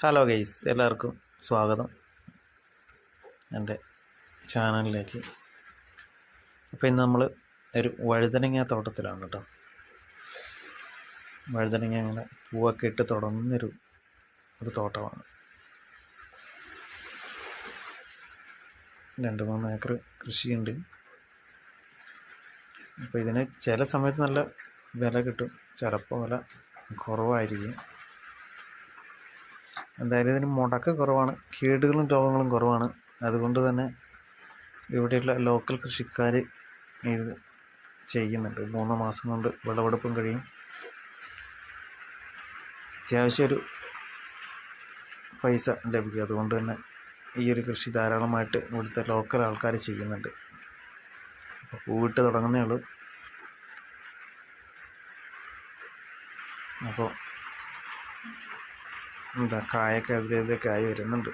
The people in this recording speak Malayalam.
ഹലോ ഗൈസ്, എല്ലാവർക്കും സ്വാഗതം എൻ്റെ ചാനലിലേക്ക്. അപ്പോൾ ഇന്ന് നമ്മൾ ഒരു വഴുതനങ്ങ തോട്ടത്തിലാണ് കേട്ടോ. വഴുതനങ്ങ അങ്ങനെ പൂവൊക്കെ ഇട്ട് തുടങ്ങുന്നൊരു തോട്ടമാണ്. 2-3 ഏക്കർ കൃഷിയുണ്ട്. അപ്പോൾ ഇതിന് ചില സമയത്ത് നല്ല വില കിട്ടും, ചിലപ്പോൾ വില കുറവായിരിക്കും. എന്തായാലും ഇതിന് മുടക്ക് കുറവാണ്, കേടുകളും രോഗങ്ങളും കുറവാണ്. അതുകൊണ്ട് തന്നെ ഇവിടെയുള്ള ലോക്കൽ കൃഷിക്കാർ ഇത് ചെയ്യുന്നുണ്ട്. 3 മാസം കൊണ്ട് വിളവെടുപ്പും കഴിയും. അത്യാവശ്യം ഒരു പൈസ ലഭിക്കും. അതുകൊണ്ട് തന്നെ ഈ ഒരു കൃഷി ധാരാളമായിട്ട് ഇവിടുത്തെ ലോക്കൽ ആൾക്കാർ ചെയ്യുന്നുണ്ട്. അപ്പോൾ പൂവിട്ട് തുടങ്ങുന്നേ ഉള്ളൂ. അപ്പോൾ കായൊക്കെ അതിലേക്ക് ആയി വരുന്നുണ്ട്.